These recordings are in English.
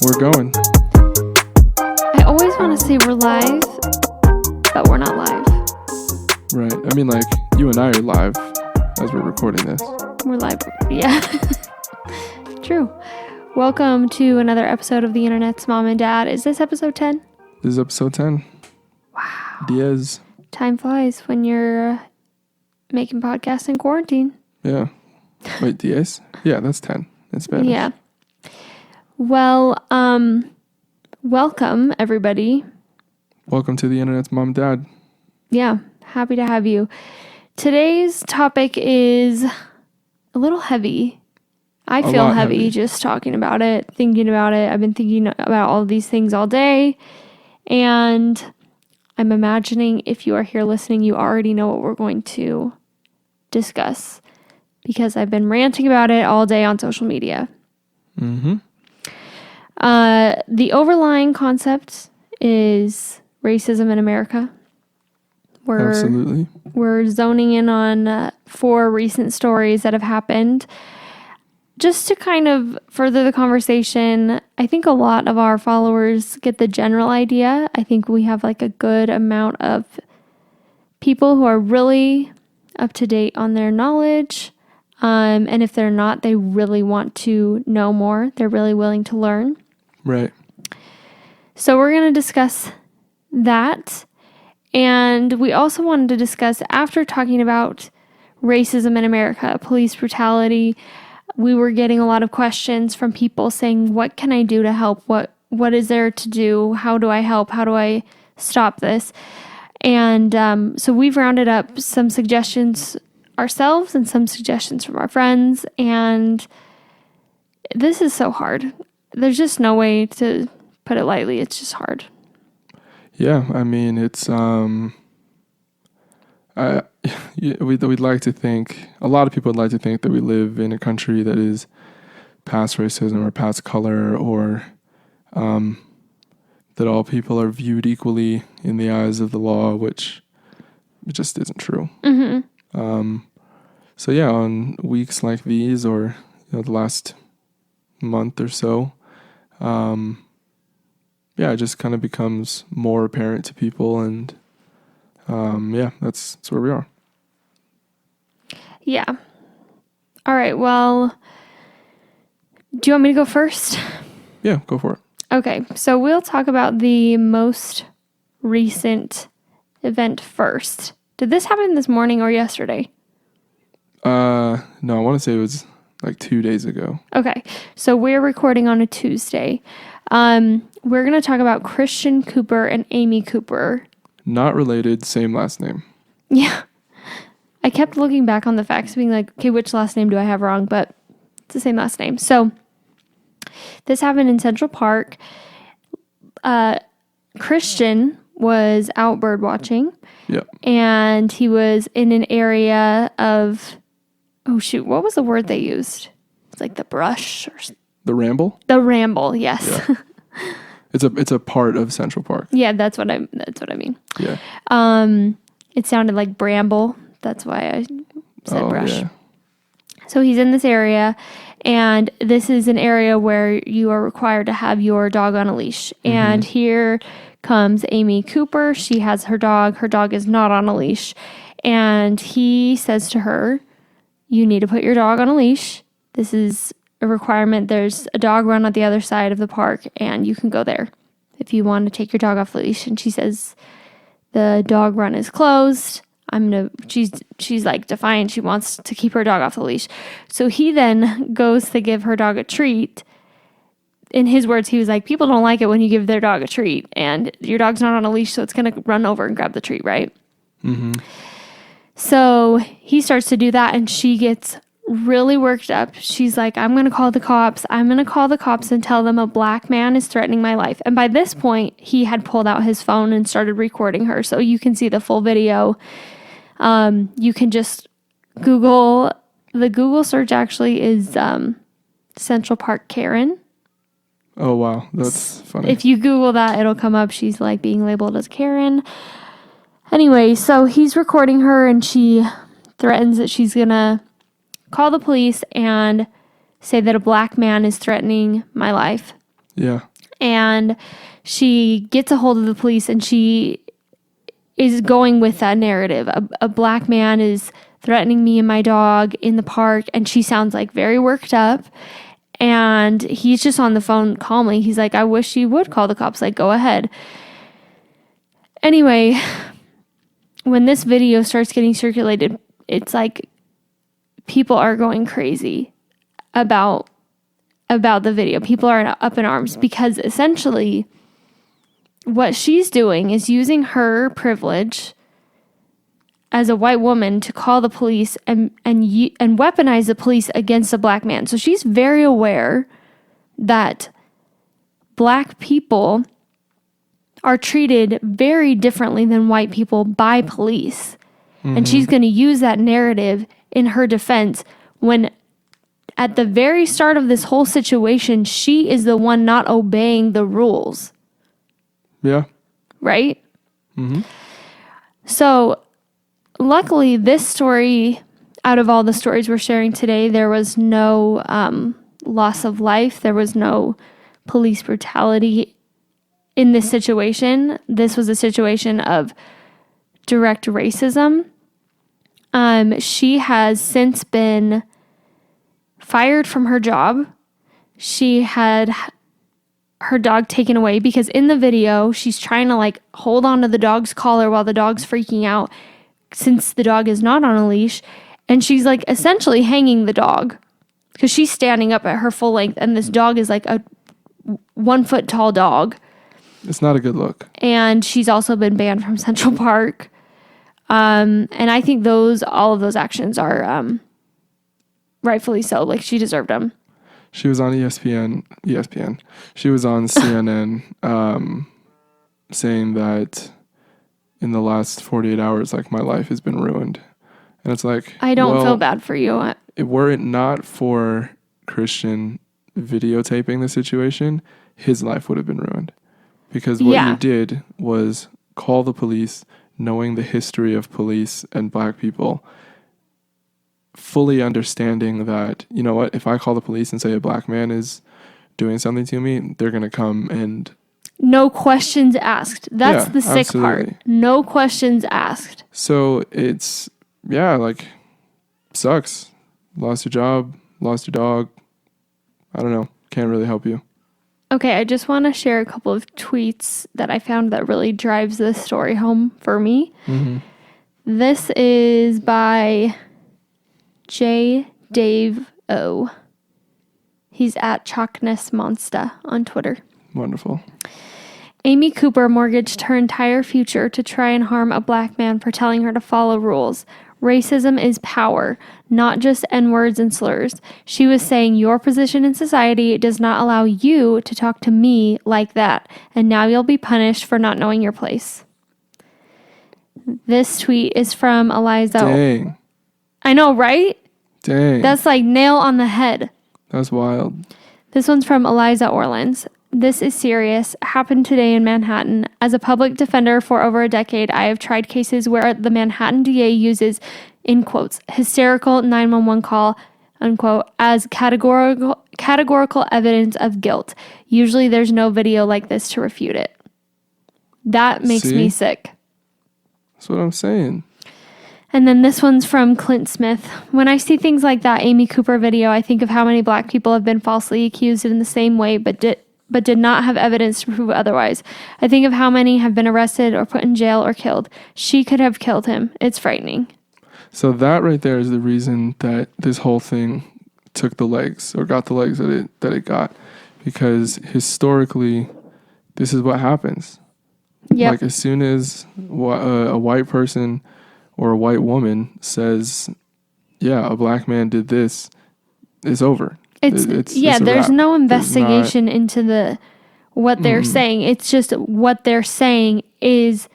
we're going. I always want to say we're live, but we're not live. Right. I mean, like, you and I are live as we're recording this. We're live. Yeah. True. Welcome to another episode of the Internet's Mom and Dad. Is this episode 10? This is episode 10. Wow. Diaz. Time flies when you're making podcasts in quarantine. Yeah. Wait, Diaz? Yeah, that's 10 in Spanish. Yeah. Well, welcome, everybody. Welcome to the Internet's Mom and Dad. Yeah, happy to have you. Today's topic is a little heavy. I feel heavy just talking about it, thinking about it. I've been thinking about all of these things all day. And I'm imagining if you are here listening, you already know what we're going to discuss. Because I've been ranting about it all day on social media. Mm-hmm. The overlying concept is racism in America. Absolutely. We're zoning in on 4 recent stories that have happened. Just to kind of further the conversation, I think a lot of our followers get the general idea. I think we have like a good amount of people who are really up to date on their knowledge. And if they're not, they really want to know more. They're really willing to learn. Right. So we're going to discuss that. And we also wanted to discuss, after talking about racism in America, police brutality, we were getting a lot of questions from people saying, what can I do to help? What is there to do? How do I help? How do I stop this? And so we've rounded up some suggestions ourselves and some suggestions from our friends. And this is so hard. There's just no way to put it lightly. It's just hard. Yeah, I mean, it's, we'd like to think, a lot of people would like to think that we live in a country that is past racism or past color, or that all people are viewed equally in the eyes of the law, which it just isn't true. Mm-hmm. So yeah, on weeks like these, or the last month or so, it just kind of becomes more apparent to people, and that's where we are. Yeah. All right. Well, do you want me to go first? Yeah, go for it. Okay. So we'll talk about the most recent event first. Did this happen this morning or yesterday? No, I want to say it was like 2 days ago. Okay. So we're recording on a Tuesday. We're going to talk about Christian Cooper and Amy Cooper. Not related, same last name. Yeah. I kept looking back on the facts, being like, okay, which last name do I have wrong? But it's the same last name. So this happened in Central Park. Christian was out bird watching. Yep. And he was in an area of, what was the word they used? It's like the brush or the ramble? The ramble, yes. Yeah. It's a part of Central Park. Yeah, that's what I mean. Yeah. It sounded like bramble. That's why I said brush. Yeah. So he's in this area, and this is an area where you are required to have your dog on a leash. Mm-hmm. And here comes Amy Cooper. She has her dog. Her dog is not on a leash. And he says to her, you need to put your dog on a leash. This is a requirement. There's a dog run at the other side of the park, and you can go there if you want to take your dog off the leash. And she says the dog run is closed. She's like defiant. She wants to keep her dog off the leash. So he then goes to give her dog a treat. In his words, he was like, people don't like it when you give their dog a treat, and your dog's not on a leash, so it's going to run over and grab the treat, right? Mm-hmm. So he starts to do that, and she gets really worked up. She's like, I'm going to call the cops. I'm going to call the cops and tell them a black man is threatening my life. And by this point, he had pulled out his phone and started recording her. So you can see the full video. You can just Google. The Google search actually is Central Park Karen. Oh, wow. That's funny. If you Google that, it'll come up. She's like being labeled as Karen. Anyway, so he's recording her, and she threatens that she's going to call the police and say that a black man is threatening my life. Yeah. And she gets a hold of the police, and she is going with that narrative. A black man is threatening me and my dog in the park, and she sounds like very worked up. And he's just on the phone calmly. He's like, I wish you would call the cops. Like, go ahead. Anyway, when this video starts getting circulated, it's like people are going crazy about the video. People are up in arms because essentially what she's doing is using her privilege as a white woman to call the police and weaponize the police against a black man. So she's very aware that black people are treated very differently than white people by police. Mm-hmm. And she's going to use that narrative in her defense when at the very start of this whole situation, she is the one not obeying the rules. Yeah. Right? Mm-hmm. So luckily, this story, out of all the stories we're sharing today, there was no loss of life. There was no police brutality in this situation. This was a situation of direct racism. She has since been fired from her job. She had her dog taken away because in the video, she's trying to like hold on to the dog's collar while the dog's freaking out since the dog is not on a leash. And she's like essentially hanging the dog because she's standing up at her full length and this dog is like a 1 foot tall dog. It's not a good look. And she's also been banned from Central Park. And I think all of those actions are rightfully so. Like, she deserved them. She was on ESPN. She was on CNN saying that in the last 48 hours, like, my life has been ruined. And it's like, I don't feel bad for you. Were it not for Christian videotaping the situation, his life would have been ruined. Because what you did was call the police, knowing the history of police and black people, fully understanding that, you know what, if I call the police and say a black man is doing something to me, they're going to come and... No questions asked. That's the sick part. No questions asked. So it's, like, sucks. Lost your job, lost your dog. I don't know. Can't really help you. Okay, I just want to share a couple of tweets that I found that really drives this story home for me. Mm-hmm. This is by J. Dave O. He's at Chalkness Monster on Twitter. Wonderful. Amy Cooper mortgaged her entire future to try and harm a black man for telling her to follow rules. Racism is power, not just N-words and slurs. She was saying your position in society does not allow you to talk to me like that, and now you'll be punished for not knowing your place. This tweet is from Eliza. Dang. I know, right? Dang. That's like nail on the head. That's wild. This one's from Eliza Orleans. This is serious. Happened today in Manhattan. As a public defender for over a decade, I have tried cases where the Manhattan DA uses, in quotes, hysterical 911 call, unquote, as categorical evidence of guilt. Usually there's no video like this to refute it. That makes me sick. That's what I'm saying. And then this one's from Clint Smith. When I see things like that Amy Cooper video, I think of how many black people have been falsely accused in the same way, but did not have evidence to prove otherwise. I think of how many have been arrested or put in jail or killed. She could have killed him. It's frightening. So that right there is the reason that this whole thing took the legs, or got the legs that it got. Because historically, this is what happens. Yep. Like, as soon as a white person or a white woman says, a black man did this, it's over. It's there's no investigation into what they're saying. It's just what they're saying is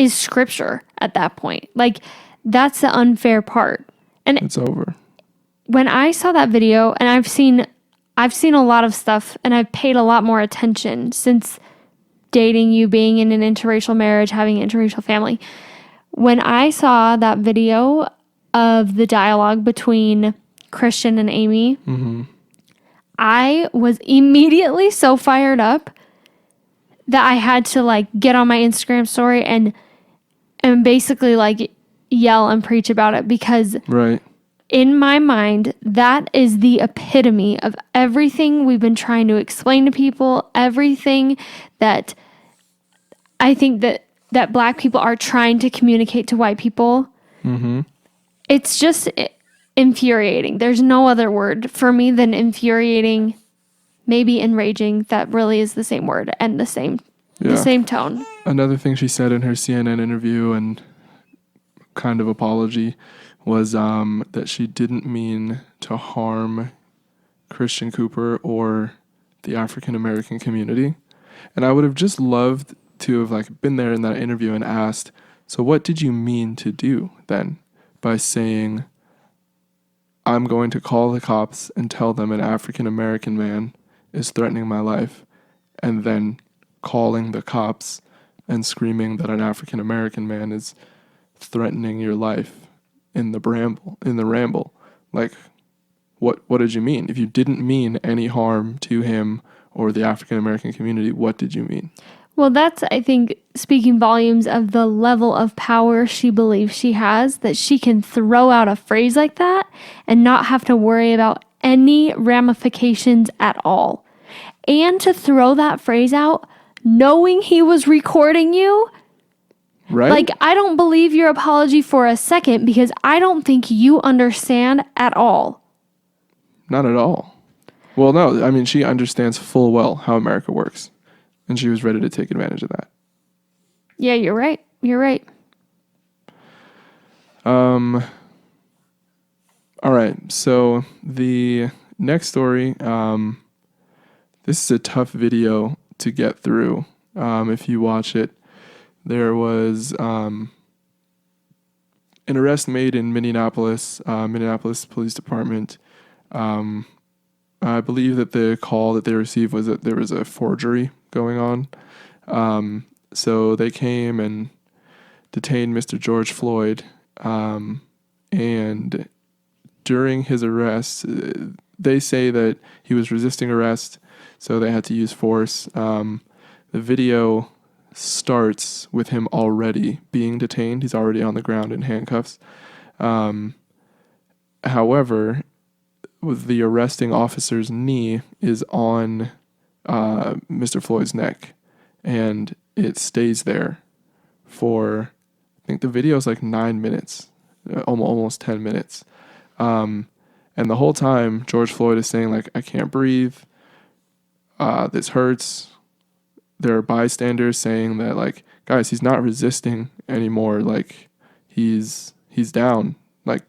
scripture at that point. Like, that's the unfair part. And it's over. When I saw that video, and I've seen a lot of stuff, and I've paid a lot more attention since dating you, being in an interracial marriage, having an interracial family. When I saw that video of the dialogue between Christian and Amy, I was immediately so fired up that I had to like get on my Instagram story and basically like yell and preach about it, because right. in my mind, that is the epitome of everything we've been trying to explain to people, everything that I think that Black people are trying to communicate to white people. Mm-hmm. It's just infuriating. There's no other word for me than infuriating, maybe enraging. That really is the same word and the same tone. Another thing she said in her CNN interview and kind of apology was that she didn't mean to harm Christian Cooper or the African American community. And I would have just loved to have like been there in that interview and asked, so what did you mean to do then by saying, I'm going to call the cops and tell them an African American man is threatening my life, and then calling the cops and screaming that an African American man is threatening your life in the ramble. Like, what did you mean? If you didn't mean any harm to him or the African American community, what did you mean? Well, that's, I think, speaking volumes of the level of power she believes she has, that she can throw out a phrase like that and not have to worry about any ramifications at all. And to throw that phrase out knowing he was recording you. Right? Like, I don't believe your apology for a second, because I don't think you understand at all. Not at all. Well, no, I mean, she understands full well how America works, and she was ready to take advantage of that. Yeah, you're right. You're right. All right. So the next story, this is a tough video to get through. If you watch it, there was an arrest made in Minneapolis Police Department. I believe that the call that they received was that there was a forgery going on. So they came and detained Mr. George Floyd. And during his arrest, they say that he was resisting arrest, so they had to use force. The video starts with him already being detained. He's already on the ground in handcuffs. However, the arresting officer's knee is on Mr. Floyd's neck, and it stays there for, I think the video is like 9 minutes, almost 10 minutes. And the whole time, George Floyd is saying, like, I can't breathe. This hurts. There are bystanders saying that, like, guys, he's not resisting anymore. Like, he's down. Like,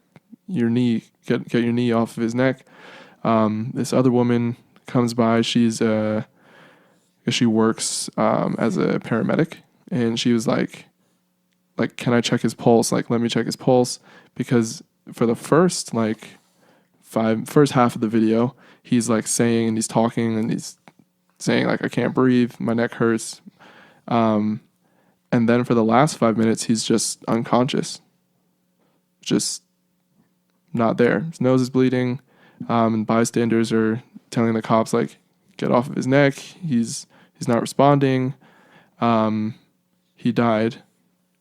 your knee, get your knee off of his neck. This other woman comes by. She works as a paramedic, and she was like, can I check his pulse? Like, let me check his pulse, because for the first half of the video, he's like saying, and he's talking, and he's saying, like, I can't breathe, my neck hurts. And then for the last 5 minutes, he's just unconscious, just not there. His nose is bleeding, and bystanders are telling the cops, like, get off of his neck. He's not responding. He died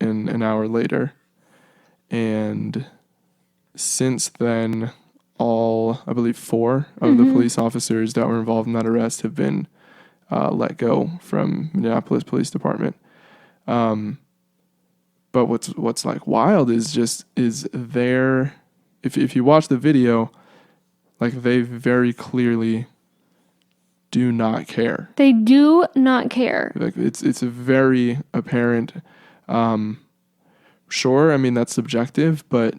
an hour later. And since then, I believe 4 of the police officers that were involved in that arrest have been let go from Minneapolis Police Department. But what's like wild is there, if you watch the video, like, they very clearly do not care. They do not care. Like, it's a very apparent. Sure, I mean, that's subjective, but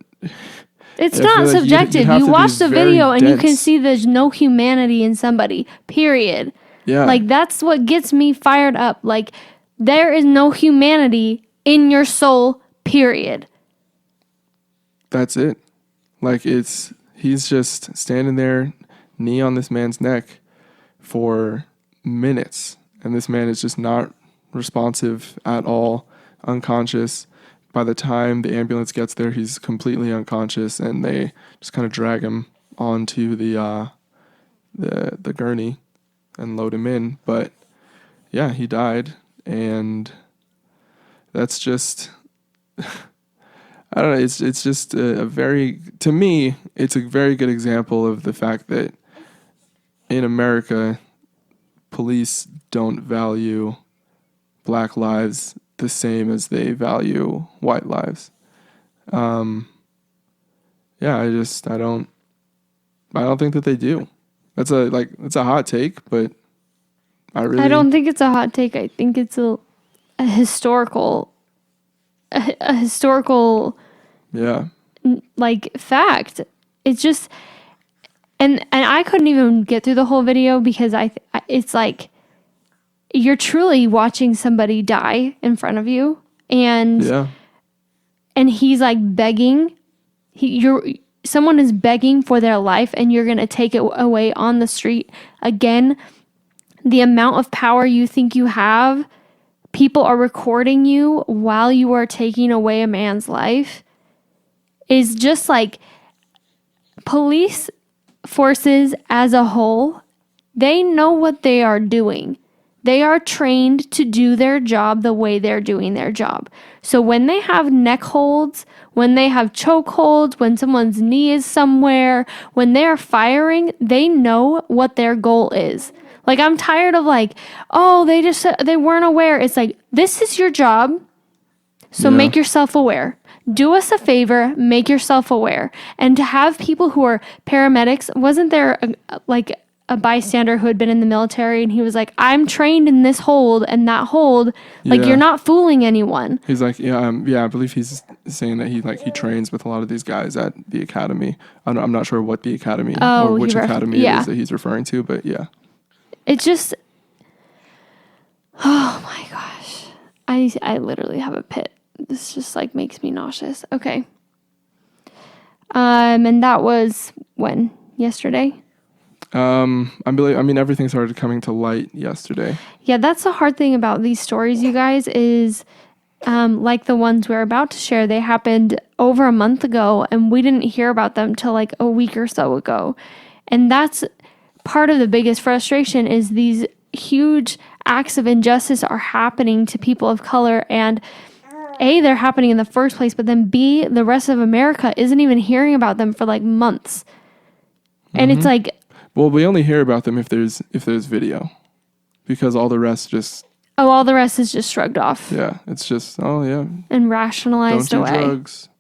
it's not subjective. You watch the video and you can see there's no humanity in somebody, period. Yeah. Like, that's what gets me fired up. Like, there is no humanity in your soul, period. That's it. Like, he's just standing there, knee on this man's neck for minutes, and this man is just not responsive at all, unconscious. By the time the ambulance gets there, he's completely unconscious, and they just kind of drag him onto the gurney and load him in. But yeah, he died, and that's just, I don't know, it's just to me, it's a very good example of the fact that in America, police don't value black lives the same as they value white lives. Yeah, I don't think that they do. That's a hot take, but I don't think it's a hot take. I think it's a historical yeah, like fact. It's just, and I couldn't even get through the whole video because it's like you're truly watching somebody die in front of you, and he's like begging. Someone is begging for their life, and you're gonna take it away on the street again. The amount of power you think you have, people are recording you while you are taking away a man's life, is just like police forces as a whole. They know what they are doing. They are trained to do their job the way they're doing their job. So when they have neck holds, when they have choke holds, when someone's knee is somewhere, when they're firing, they know what their goal is. Like, I'm tired of like, oh, they weren't aware. It's like, this is your job. So make yourself aware. Do us a favor, make yourself aware. And to have people who are paramedics, wasn't there a bystander who had been in the military and he was like, I'm trained in this hold and that hold, like you're not fooling anyone. He's like, I believe he's saying that he trains with a lot of these guys at the academy. I'm not sure what the academy or which academy it is that he's referring to, but yeah. It's just, oh my gosh. I literally have a pit. This just like makes me nauseous. Okay. And that was when? Yesterday? Everything started coming to light yesterday. Yeah, that's the hard thing about these stories, you guys, is like the ones we're about to share, they happened over a month ago and we didn't hear about them till like a week or so ago. And that's part of the biggest frustration, is these huge acts of injustice are happening to people of color, and A, they're happening in the first place, but then B, the rest of America isn't even hearing about them for like months. And it's like, well, we only hear about them if there's video, because all the rest just is just shrugged off. Yeah, it's just and rationalized don't away. Do drugs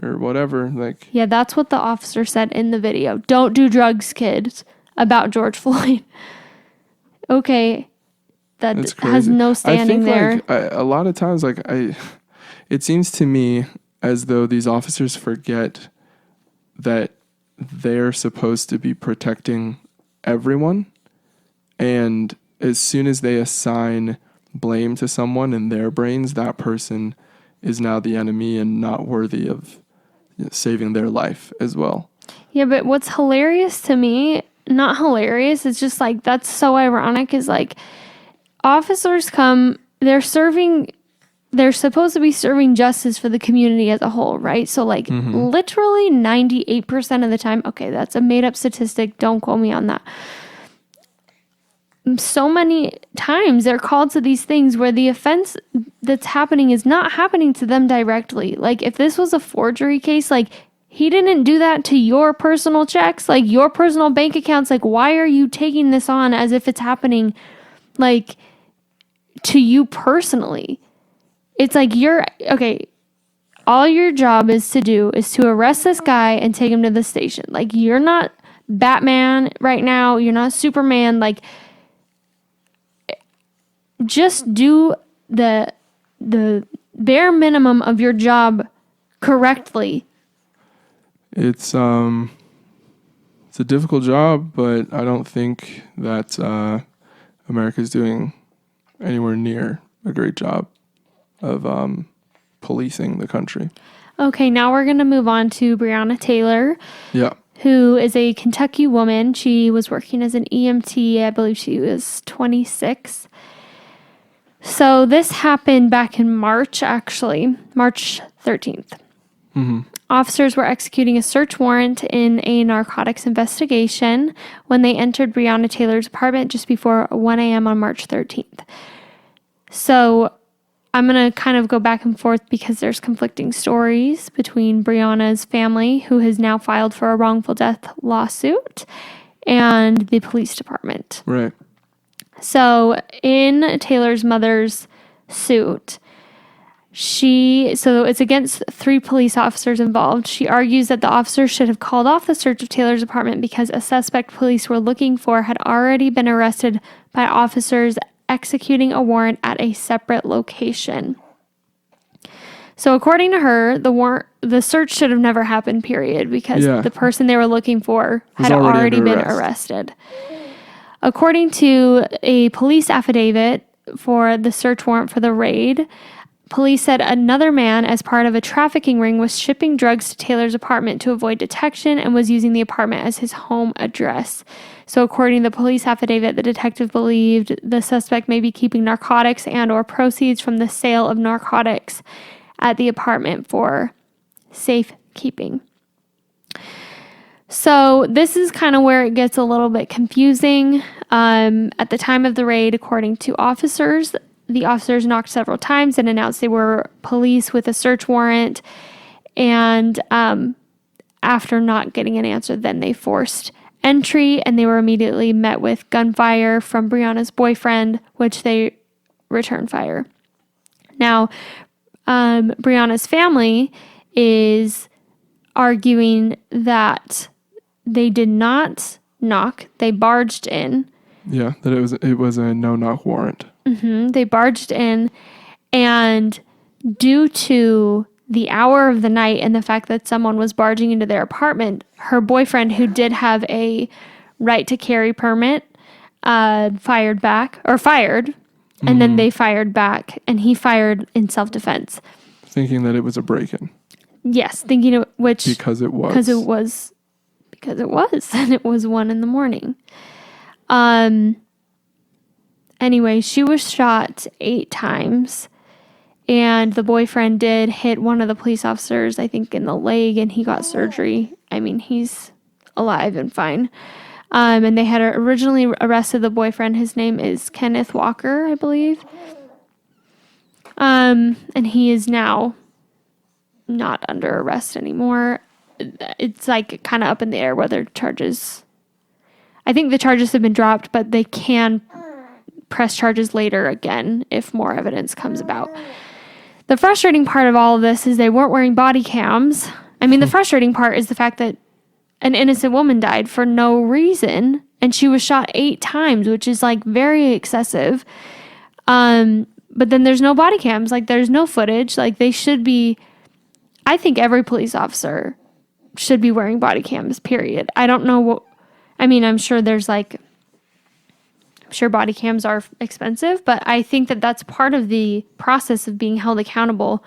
or whatever. Like, yeah, that's what the officer said in the video. Don't do drugs, kids. About George Floyd. Okay, that has no standing there. Like, a lot of times, it seems to me as though these officers forget that they're supposed to be protecting everyone, and as soon as they assign blame to someone in their brains, that person is now the enemy and not worthy of saving their life as well. Yeah, but what's hilarious to me, not hilarious, it's just like, that's so ironic, is like officers come, they're supposed to be serving justice for the community as a whole, right? So like literally 98% of the time, okay, that's a made up statistic, don't quote me on that. So many times they're called to these things where the offense that's happening is not happening to them directly. Like if this was a forgery case, like he didn't do that to your personal checks, like your personal bank accounts. Like, why are you taking this on as if it's happening like to you personally? It's like all your job is to do is to arrest this guy and take him to the station. Like, you're not Batman right now. You're not Superman. Like, just do the bare minimum of your job correctly. It's a difficult job, but I don't think that America's doing anywhere near a great job of policing the country. Okay, now we're going to move on to Breonna Taylor. Yeah. Who is a Kentucky woman. She was working as an EMT. I believe she was 26. So this happened back in March, actually, March 13th. Mm-hmm. Officers were executing a search warrant in a narcotics investigation when they entered Breonna Taylor's apartment just before 1 a.m. on March 13th. So I'm going to kind of go back and forth because there's conflicting stories between Brianna's family, who has now filed for a wrongful death lawsuit, and the police department. Right. So in Taylor's mother's suit, so it's against 3 police officers involved. She argues that the officers should have called off the search of Taylor's apartment because a suspect police were looking for had already been arrested by officers executing a warrant at a separate location. So according to her, the search should have never happened, period, because the person they were looking for had already been arrested. According to a police affidavit for the search warrant for the raid, police said another man, as part of a trafficking ring, was shipping drugs to Taylor's apartment to avoid detection and was using the apartment as his home address. So according to the police affidavit, the detective believed the suspect may be keeping narcotics and or proceeds from the sale of narcotics at the apartment for safekeeping. So this is kind of where it gets a little bit confusing. At the time of the raid, according to officers, the officers knocked several times and announced they were police with a search warrant. And after not getting an answer, then they forced entry, and they were immediately met with gunfire from Brianna's boyfriend, which they returned fire. Now, Brianna's family is arguing that they did not knock, they barged in. Yeah, that it was a no-knock warrant. Mm-hmm. They barged in, and due to the hour of the night and the fact that someone was barging into their apartment, her boyfriend, who did have a right to carry permit, fired, and then they fired back, and he fired in self-defense. Thinking that it was a break-in. Yes, thinking it, which... Because it was. And it was 1 a.m. Anyway, she was shot 8 times, and the boyfriend did hit one of the police officers, I think, in the leg, and he got surgery. I mean, he's alive and fine. And they had originally arrested the boyfriend. His name is Kenneth Walker, I believe. And he is now not under arrest anymore. It's like kind of up in the air whether charges... I think the charges have been dropped, but they can press charges later again if more evidence comes about. The frustrating part of all of this is they weren't wearing body cams. I mean, the frustrating part is the fact that an innocent woman died for no reason, and she was shot 8 times, which is like very excessive. But then there's no body cams, like there's no footage. Like they should be... I think every police officer should be wearing body cams, period. I don't know what... I mean, I'm sure body cams are expensive, but I think that that's part of the process of being held accountable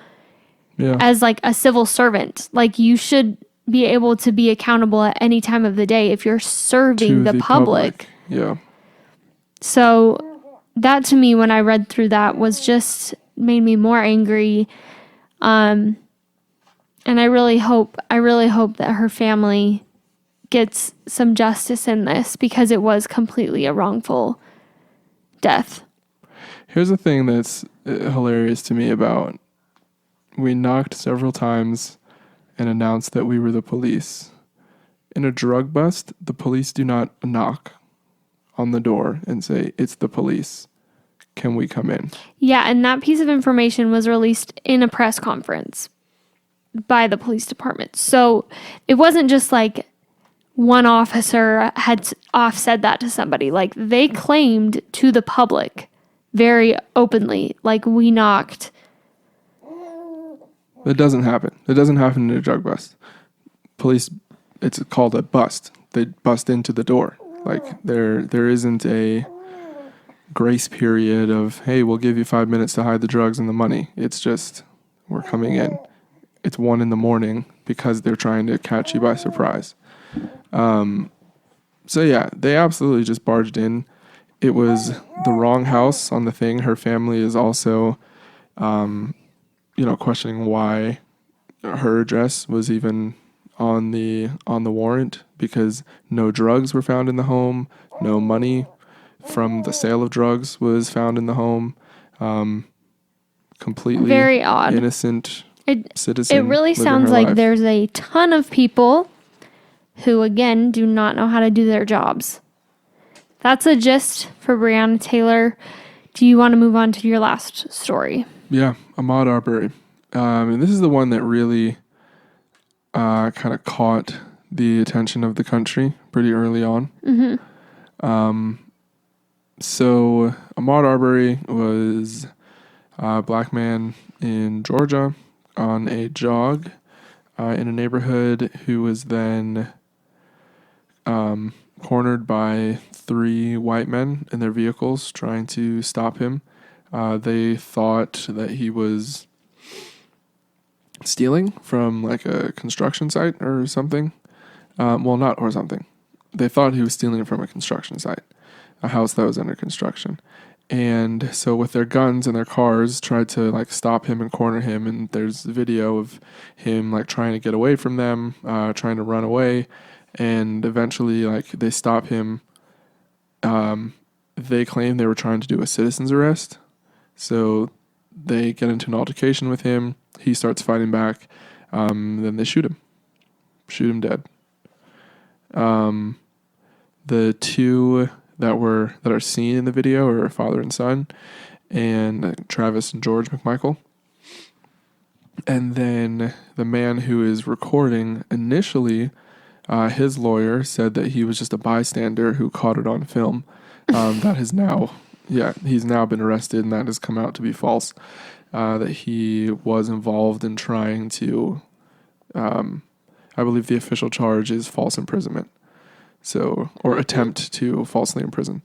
as like a civil servant. Like you should be able to be accountable at any time of the day if you're serving the public. Yeah. So that to me, when I read through that, was just made me more angry. And I really hope that her family gets some justice in this, because it was completely a wrongful death. Here's the thing that's hilarious to me about, we knocked several times and announced that we were the police. In a drug bust, the police do not knock on the door and say, "It's the police. Can we come in?" Yeah, and that piece of information was released in a press conference by the police department. So it wasn't just like one officer had said that to somebody. Like they claimed to the public very openly, like, we knocked. That doesn't happen. It doesn't happen in a drug bust. Police, it's called a bust. They bust into the door. Like there isn't a grace period of, hey, we'll give you 5 minutes to hide the drugs and the money. It's just, we're coming in. It's 1 a.m. because they're trying to catch you by surprise. So yeah, they absolutely just barged in. It was the wrong house on the thing. Her family is also, questioning why her address was even on the warrant, because no drugs were found in the home. No money from the sale of drugs was found in the home. Completely very odd. Innocent citizen. It really sounds like there's a ton of people who, again, do not know how to do their jobs. That's a gist for Breonna Taylor. Do you want to move on to your last story? Yeah, Ahmaud Arbery. And this is the one that really kind of caught the attention of the country pretty early on. So Ahmaud Arbery was a black man in Georgia on a jog in a neighborhood who was then cornered by 3 white men in their vehicles trying to stop him. They thought that he was stealing from like a construction site or something. They thought he was stealing from a construction site, a house that was under construction. And so with their guns and their cars tried to like stop him and corner him. And there's video of him like trying to get away from them, trying to run away. And eventually like they stop him. They claim they were trying to do a citizen's arrest. So they get into an altercation with him. He starts fighting back. Then they shoot him dead. The 2 that are seen in the video are a father and son, and Travis and George McMichael. And then the man who is recording initially, his lawyer said that he was just a bystander who caught it on film. That has now, he's now been arrested, and that has come out to be false. That he was involved in trying to, I believe the official charge is false imprisonment. So, or attempt to falsely imprison.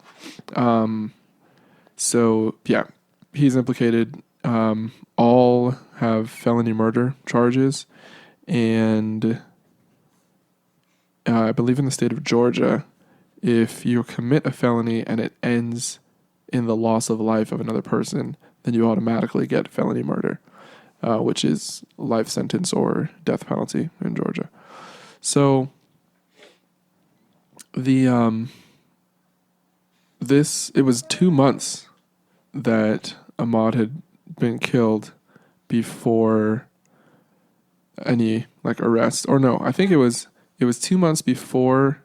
He's implicated. All have felony murder charges. And I believe in the state of Georgia, if you commit a felony and it ends in the loss of life of another person, then you automatically get felony murder, which is life sentence or death penalty in Georgia. So it was 2 months that Ahmaud had been killed before any like arrest, or no, I think it was 2 months before.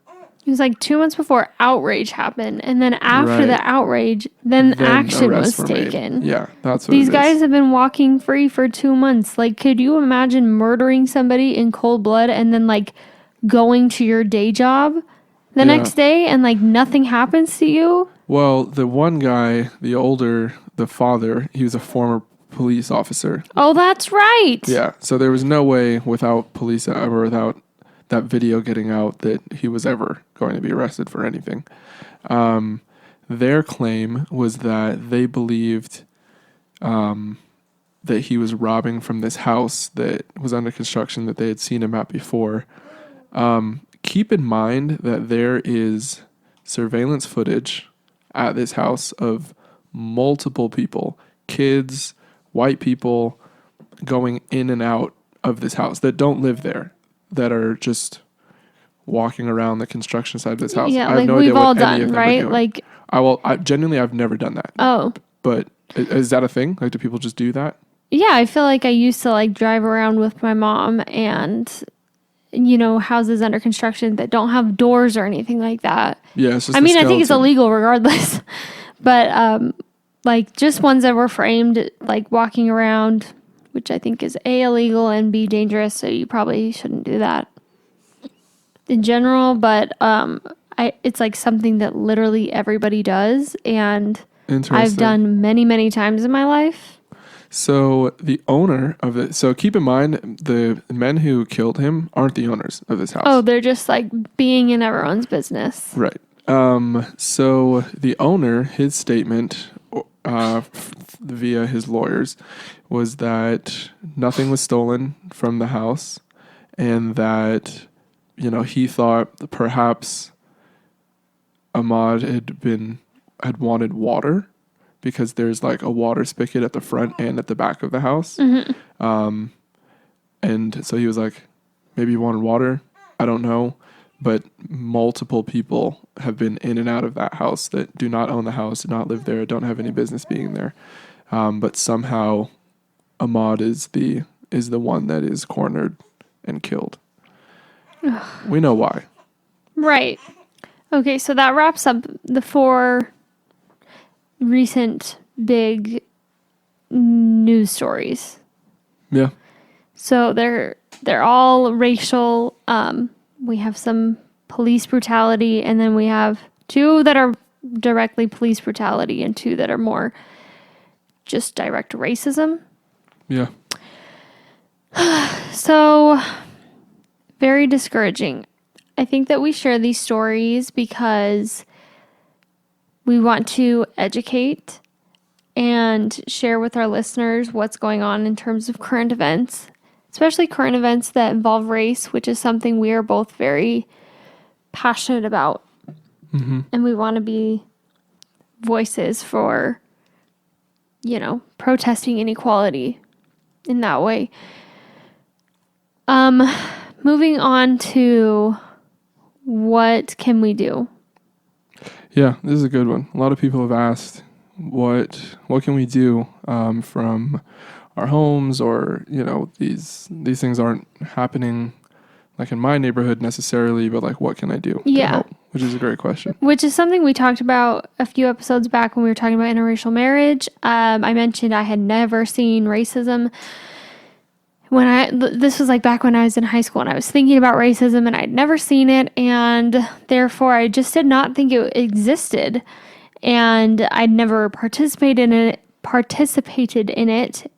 It was like 2 months before outrage happened, and then after the outrage, then action was taken. Yeah, that's what these guys have been walking free for 2 months. Like, could you imagine murdering somebody in cold blood and then like going to your day job the next day and like nothing happens to you? Well, the one guy, the father, he was a former police officer. Oh, that's right. Yeah, so there was no way without that video getting out that he was ever going to be arrested for anything. Their claim was that they believed that he was robbing from this house that was under construction that they had seen him at before. Keep in mind that there is surveillance footage at this house of multiple people, kids, white people, going in and out of this house that don't live there, that are just walking around the construction side of this house. Yeah, I have no we've idea all what any done, of them right? are doing. Like, I've never done that. Oh. But is that a thing? Like, do people just do that? Yeah, I feel like I used to like drive around with my mom and, houses under construction that don't have doors or anything like that. Yeah, it's just I think it's illegal regardless. But, just ones that were framed, like walking around, which I think is A, illegal, and B, dangerous, so you probably shouldn't do that in general. But it's like something that literally everybody does, and I've done many, many times in my life. So the owner of it, so keep in mind, the men who killed him aren't the owners of this house. Oh, they're just like being in everyone's business. Right. So the owner, his statement via his lawyers was that nothing was stolen from the house, and that, he thought that perhaps Ahmaud had wanted water because there's like a water spigot at the front and at the back of the house. Mm-hmm. And so he was like, maybe he wanted water. I don't know. But multiple people have been in and out of that house that do not own the house, do not live there, don't have any business being there. But somehow Ahmad is the one that is cornered and killed. We know why. Right. Okay, so that wraps up the 4 recent big news stories. Yeah. So they're all racial. We have some police brutality, and then we have 2 that are directly police brutality and 2 that are more just direct racism. Yeah. So very discouraging. I think that we share these stories because we want to educate and share with our listeners what's going on in terms of current events, especially current events that involve race, which is something we are both very passionate about. Mm-hmm. And we want to be voices for, protesting inequality in that way. Moving on to what can we do? Yeah, this is a good one. A lot of people have asked, what can we do from our homes, or these things aren't happening like in my neighborhood necessarily, but like what can I do to help? Which is a great question. Which is something we talked about a few episodes back when we were talking about interracial marriage. I mentioned I had never seen racism. This was like back when I was in high school and I was thinking about racism and I'd never seen it, and therefore I just did not think it existed, and I'd never participated in it.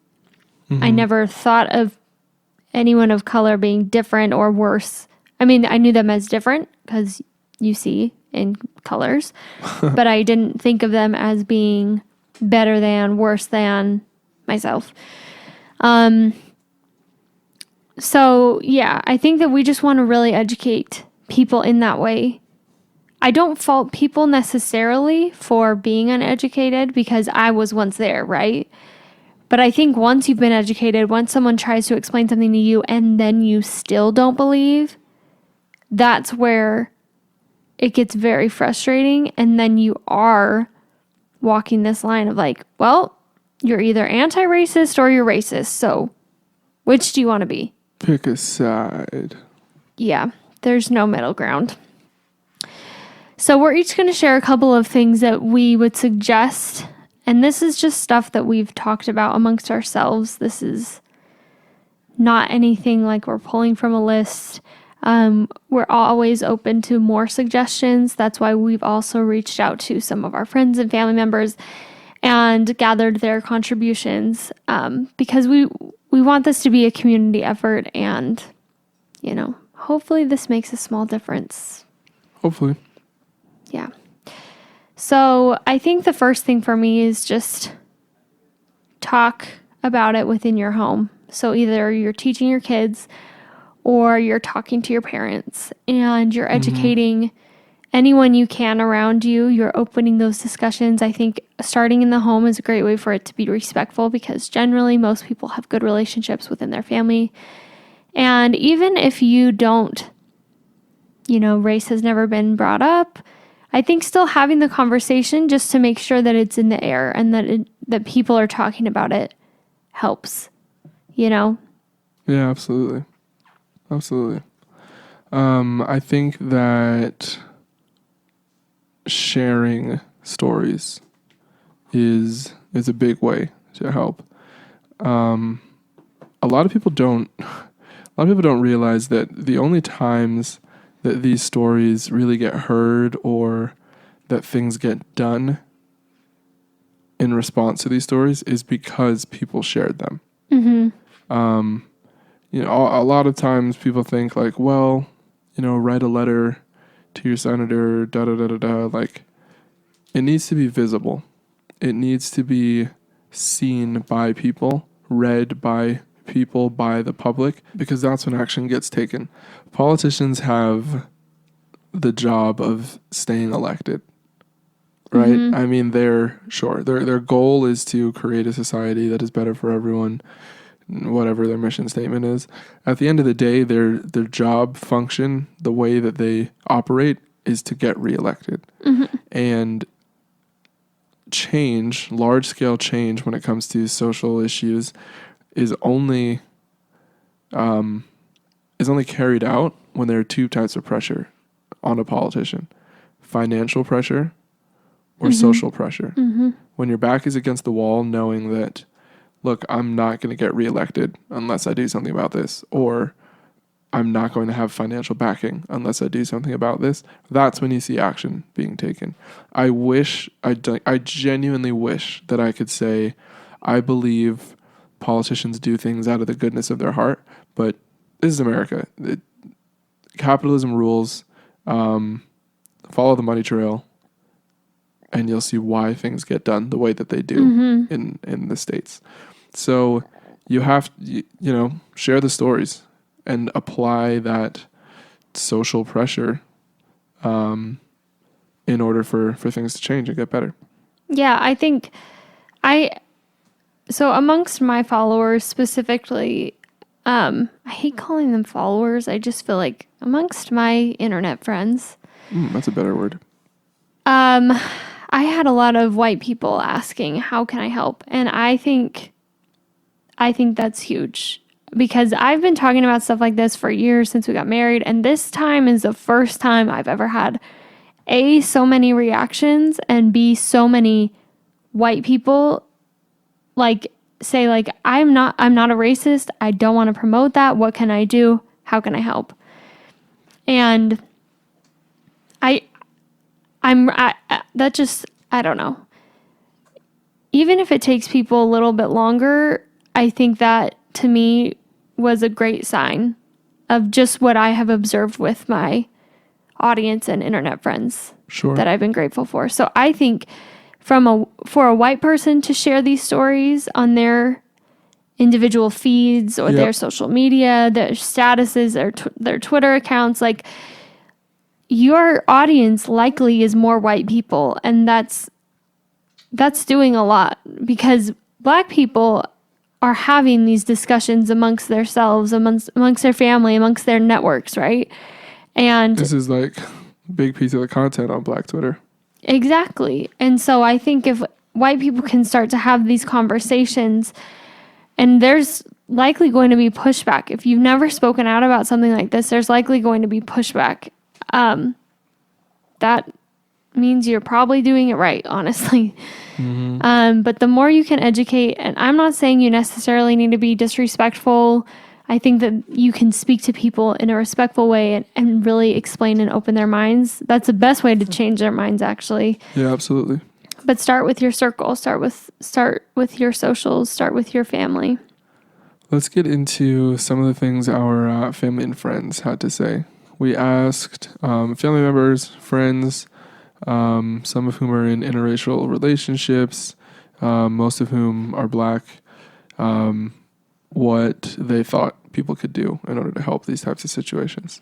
Mm-hmm. I never thought of anyone of color being different or worse. I mean, I knew them as different because you see in colors, but I didn't think of them as being better than, worse than myself. So, yeah, I think that we just want to really educate people in that way. I don't fault people necessarily for being uneducated because I was once there, right? But I think once you've been educated, once someone tries to explain something to you and then you still don't believe, that's where it gets very frustrating. And then you are walking this line of like, well, you're either anti-racist or you're racist. So which do you want to be? Pick a side. Yeah, there's no middle ground. So we're each going to share a couple of things that we would suggest. And this is just stuff that we've talked about amongst ourselves. This is not anything like we're pulling from a list. We're always open to more suggestions. That's why we've also reached out to some of our friends and family members and gathered their contributions, because we want this to be a community effort, and, hopefully this makes a small difference. Hopefully. Yeah. So I think the first thing for me is just talk about it within your home. So either you're teaching your kids or you're talking to your parents and you're educating anyone you can around you. You're opening those discussions. I think starting in the home is a great way for it to be respectful because generally most people have good relationships within their family. And even if you don't, race has never been brought up, I think still having the conversation just to make sure that it's in the air and that people are talking about it helps, Yeah, absolutely. Absolutely. I think that sharing stories is a big way to help. A lot of people don't realize that the only times that these stories really get heard or that things get done in response to these stories is because people shared them. Mm-hmm. A lot of times people think like, well, write a letter to your senator, da-da-da-da-da. Like, it needs to be visible. It needs to be seen by people, read by people, by the public, because that's when action gets taken. Politicians have the job of staying elected, right? Mm-hmm. I mean, their goal is to create a society that is better for everyone, whatever their mission statement is. At the end of the day, their job function, the way that they operate, is to get reelected. Mm-hmm. And change, large-scale change when it comes to social issues is only carried out when there are two types of pressure on a politician: financial pressure or social pressure. When your back is against the wall, knowing that, look, I'm not going to get reelected unless I do something about this, or I'm not going to have financial backing unless I do something about this, that's when you see action being taken. I genuinely wish that I could say, I believe politicians do things out of the goodness of their heart, but this is America. Capitalism rules. Follow the money trail, and you'll see why things get done the way that they do in the States. So you have to, share the stories and apply that social pressure in order for things to change and get better. Yeah, I think so amongst my followers specifically, I hate calling them followers. I just feel like amongst my internet friends. That's a better word. I had a lot of white people asking, how can I help? And I think that's huge, because I've been talking about stuff like this for years since we got married. And this time is the first time I've ever had A, so many reactions, and B, so many white people say I'm not a racist. I don't want to promote that. What can I do? How can I help? And I don't know. Even if it takes people a little bit longer, I think that to me was a great sign of just what I have observed with my audience and internet friends. Sure. That I've been grateful for. So I think for a white person to share these stories on their individual feeds or their social media, their statuses, their Twitter accounts, your audience likely is more white people, and that's doing a lot, because Black people are having these discussions amongst themselves, amongst their family, amongst their networks, right? And this is a big piece of the content on Black Twitter. Exactly. And so I think if white people can start to have these conversations, and there's likely going to be pushback. If you've never spoken out about something like this, there's likely going to be pushback. That means you're probably doing it right, honestly. But the more you can educate, and I'm not saying you necessarily need to be disrespectful. I think that you can speak to people in a respectful way and really explain and open their minds. That's the best way to change their minds, actually. Yeah, absolutely. But start with your circle, start with your socials, start with your family. Let's get into some of the things our family and friends had to say. We asked family members, friends, some of whom are in interracial relationships, most of whom are Black, what they thought people could do in order to help these types of situations.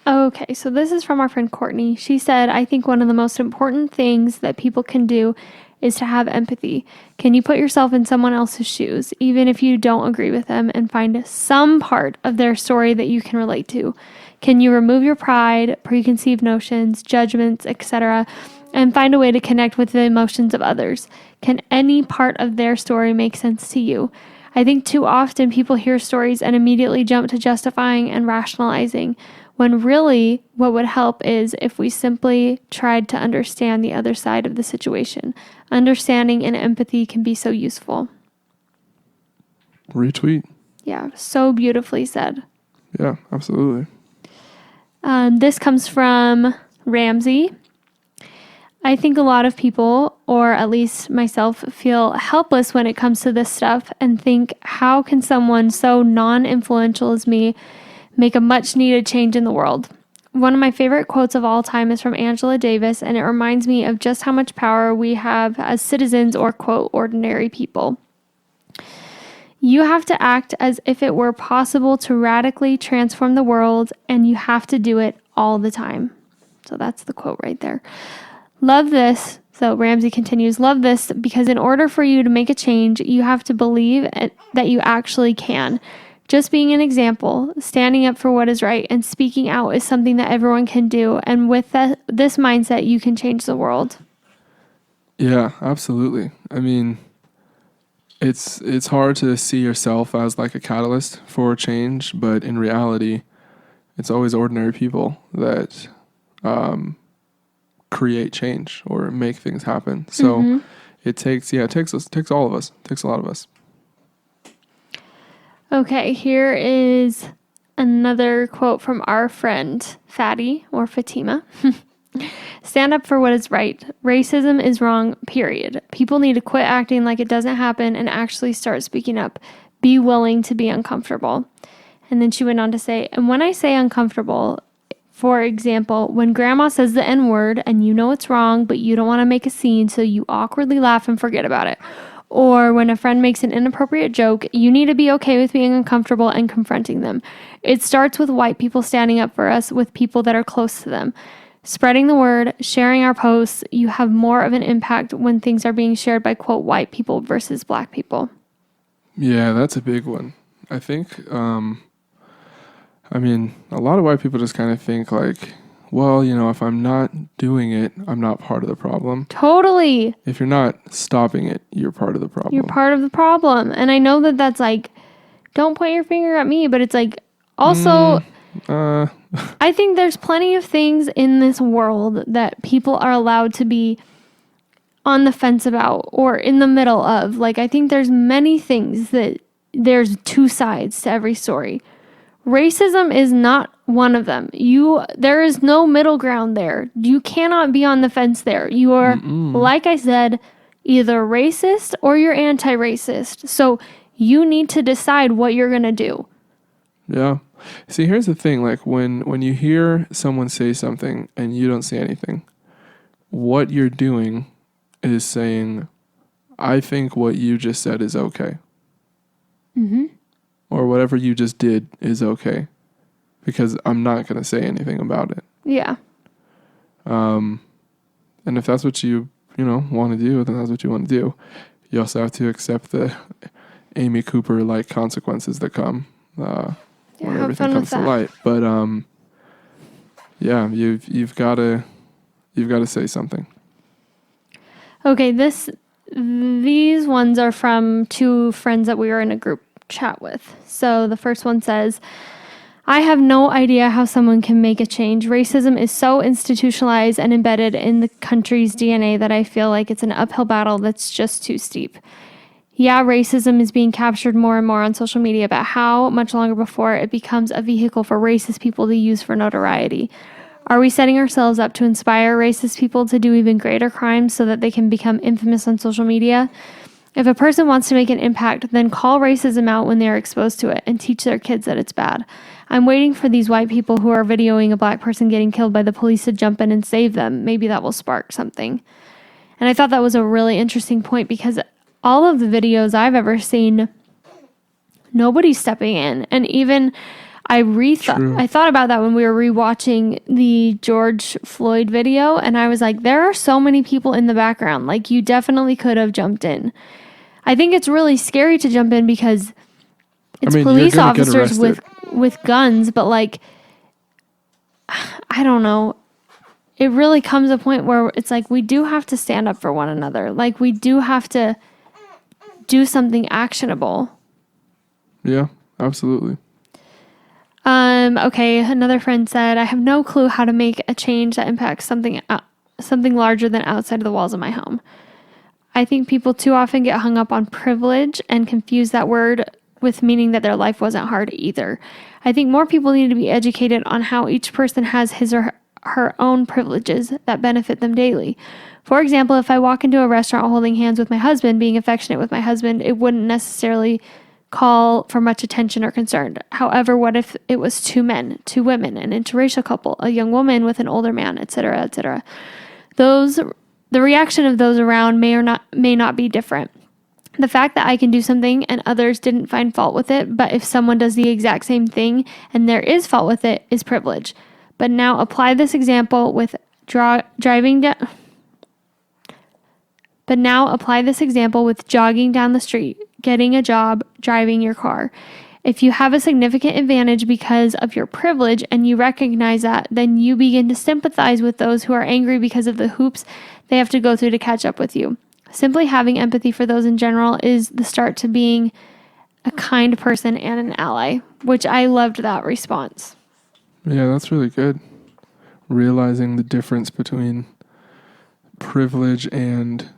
Okay, so this is from our friend Courtney. She said, I think one of the most important things that people can do is to have empathy. Can you put yourself in someone else's shoes, even if you don't agree with them, and find some part of their story that you can relate to? Can you remove your pride, preconceived notions, judgments, etc., and find a way to connect with the emotions of others? Can any part of their story make sense to you? I think too often people hear stories and immediately jump to justifying and rationalizing, when really what would help is if we simply tried to understand the other side of the situation. Understanding and empathy can be so useful. Retweet. Yeah, so beautifully said. Yeah, absolutely. This comes from Ramsey. I think a lot of people, or at least myself, feel helpless when it comes to this stuff and think, how can someone so non-influential as me make a much-needed change in the world? One of my favorite quotes of all time is from Angela Davis, and it reminds me of just how much power we have as citizens or, quote, ordinary people. You have to act as if it were possible to radically transform the world, and you have to do it all the time. So that's the quote right there. Love this. So Ramsey continues, love this because in order for you to make a change, you have to believe that you actually can. Just being an example, standing up for what is right, and speaking out is something that everyone can do. And with this mindset, you can change the world. Yeah, absolutely. I mean, it's hard to see yourself as like a catalyst for change, but in reality, it's always ordinary people that create change or make things happen. So it takes all of us. It takes a lot of us. Okay, here is another quote from our friend Fatty or Fatima. Stand up for what is right. Racism is wrong, period. People need to quit acting like it doesn't happen and actually start speaking up. Be willing to be uncomfortable. And then she went on to say, and when I say uncomfortable, for example, when grandma says the N-word and you know it's wrong, but you don't want to make a scene, so you awkwardly laugh and forget about it. Or when a friend makes an inappropriate joke, you need to be okay with being uncomfortable and confronting them. It starts with white people standing up for us with people that are close to them. Spreading the word, sharing our posts, you have more of an impact when things are being shared by, quote, white people versus black people. Yeah, that's a big one. I think, I mean, a lot of white people just kind of think like, well, you know, if I'm not doing it, I'm not part of the problem. Totally. If you're not stopping it, you're part of the problem. You're part of the problem. And I know that that's like, don't point your finger at me, but it's like, also, I think there's plenty of things in this world that people are allowed to be on the fence about or in the middle of. Like, I think there's many things that there's two sides to every story. Racism is not one of them. There is no middle ground there. You cannot be on the fence there. You are, like I said, either racist or you're anti-racist. So you need to decide what you're going to do. Yeah. See, here's the thing. Like when you hear someone say something and you don't say anything, what you're doing is saying, I think what you just said is okay. Mm-hmm. Or whatever you just did is okay. Because I'm not going to say anything about it. Yeah. And if that's what you want to do, then that's what you want to do. You also have to accept the Amy Cooper-like consequences that come when everything comes to light. But yeah, you've got to say something. Okay, these ones are from two friends that we were in a group chat with. So the first one says, I have no idea how someone can make a change. Racism is so institutionalized and embedded in the country's DNA that I feel like it's an uphill battle that's just too steep. Yeah, racism is being captured more and more on social media, but how much longer before it becomes a vehicle for racist people to use for notoriety? Are we setting ourselves up to inspire racist people to do even greater crimes so that they can become infamous on social media? If a person wants to make an impact, then call racism out when they are exposed to it and teach their kids that it's bad. I'm waiting for these white people who are videoing a black person getting killed by the police to jump in and save them. Maybe that will spark something. And I thought that was a really interesting point because all of the videos I've ever seen, nobody's stepping in. And even I thought about that when we were rewatching the George Floyd video, and I was like, there are so many people in the background. Like, you definitely could have jumped in. I think it's really scary to jump in because it's police officers with guns, but like, I don't know. It really comes a point where it's like we do have to stand up for one another. Like, we do have to do something actionable. Yeah, absolutely. Okay, another friend said, I have no clue how to make a change that impacts something larger than outside of the walls of my home. I think people too often get hung up on privilege and confuse that word with meaning that their life wasn't hard either. I think more people need to be educated on how each person has his or her own privileges that benefit them daily. For example, if I walk into a restaurant holding hands with my husband, being affectionate with my husband, it wouldn't necessarily call for much attention or concern. However, what if it was two men, two women, an interracial couple, a young woman with an older man, etc., etc.? The reaction of those around may not be different. The fact that I can do something and others didn't find fault with it, but if someone does the exact same thing and there is fault with it, is privilege. But now apply this example with jogging down the street, getting a job, driving your car. If you have a significant advantage because of your privilege and you recognize that, then you begin to sympathize with those who are angry because of the hoops they have to go through to catch up with you. Simply having empathy for those in general is the start to being a kind person and an ally, which I loved that response. Yeah, that's really good. Realizing the difference between privilege and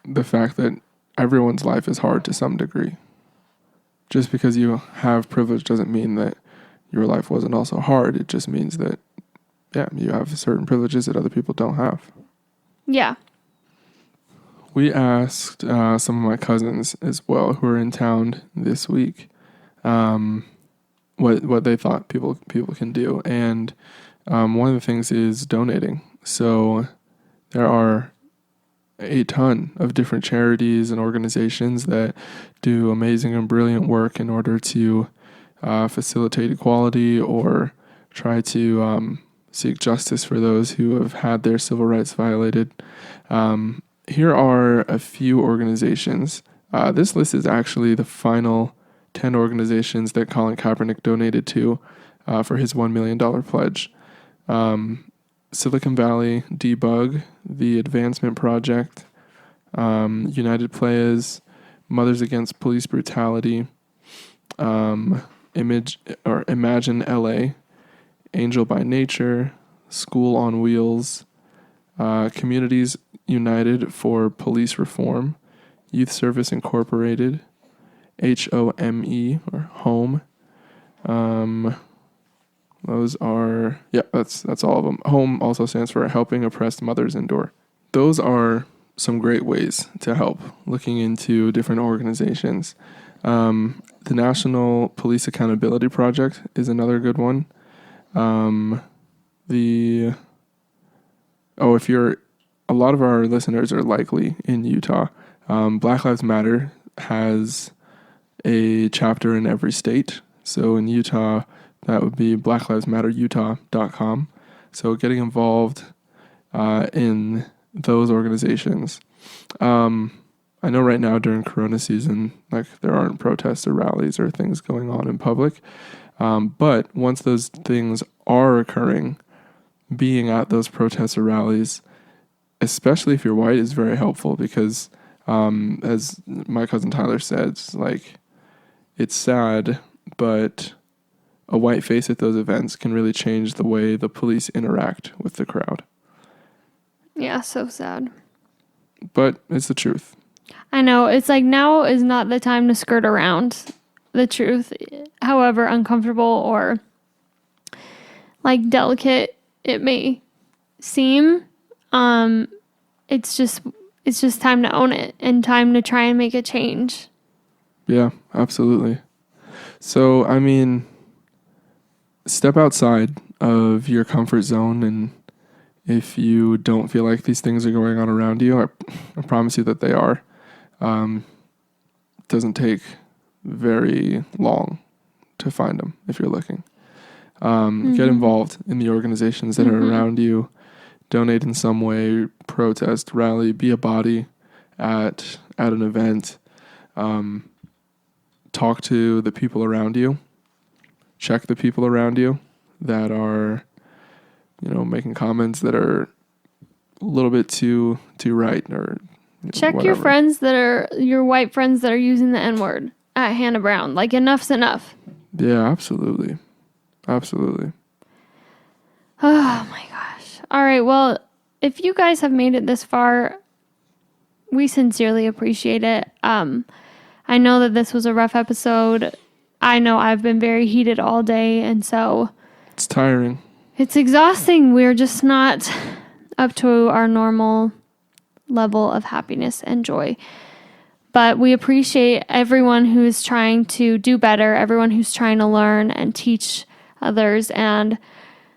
the fact that everyone's life is hard to some degree. Just because you have privilege doesn't mean that your life wasn't also hard. It just means that, yeah, you have certain privileges that other people don't have. Yeah. We asked some of my cousins as well who are in town this week what they thought people can do. And one of the things is donating. So there are a ton of different charities and organizations that do amazing and brilliant work in order to facilitate equality or try to seek justice for those who have had their civil rights violated. Here are a few organizations. This list is actually the final 10 organizations that Colin Kaepernick donated to for his $1 million pledge. Silicon Valley, Debug, the Advancement Project, United Players, Mothers Against Police Brutality, Imagine LA, Angel by Nature, School on Wheels, Communities United for Police Reform, Youth Service Incorporated, HOME or Home. Those are, that's all of them. HOME also stands for Helping Oppressed Mothers Endure. Those are some great ways to help, looking into different organizations. The National Police Accountability Project is another good one. A lot of our listeners are likely in Utah. Black Lives Matter has a chapter in every state. So in Utah, that would be blacklivesmatterutah.com. So getting involved in those organizations. I know right now during Corona season, like there aren't protests or rallies or things going on in public. But once those things are occurring, being at those protests or rallies, especially if you're white, is very helpful because, as my cousin Tyler said, it's sad, but a white face at those events can really change the way the police interact with the crowd. Yeah, so sad. But it's the truth. I know. It's like now is not the time to skirt around the truth, however uncomfortable or like delicate it may seem. It's just time to own it and time to try and make a change. Yeah, absolutely. So, I mean, step outside of your comfort zone, and if you don't feel like these things are going on around you, I promise you that they are. It doesn't take very long to find them if you're looking. Get involved in the organizations that are around you. Donate in some way, protest, rally, be a body at an event. Talk to the people around you. Check the people around you that are, making comments that are a little bit too right or check whatever. Your friends that are your white friends that are using the N-word at Hannah Brown. Like enough's enough. Yeah, absolutely. Absolutely. Oh my gosh. All right. Well, if you guys have made it this far, we sincerely appreciate it. I know that this was a rough episode. I know I've been very heated all day, and so it's tiring. It's exhausting. We're just not up to our normal level of happiness and joy. But we appreciate everyone who's trying to do better, everyone who's trying to learn and teach others and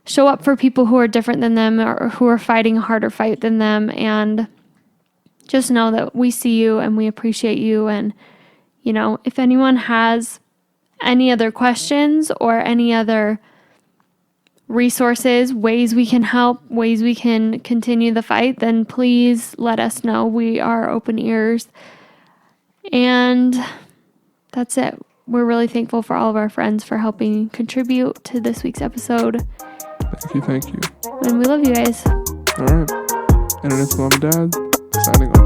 show up for people who are different than them or who are fighting a harder fight than them. And just know that we see you and we appreciate you. And, if anyone has any other questions or any other resources, ways we can help, ways we can continue the fight, then please let us know. We are open ears. And that's it. we're really thankful for all of our friends for helping contribute to this week's episode. Thank you. And we love you guys. All right. And it's Mom and Dad signing off.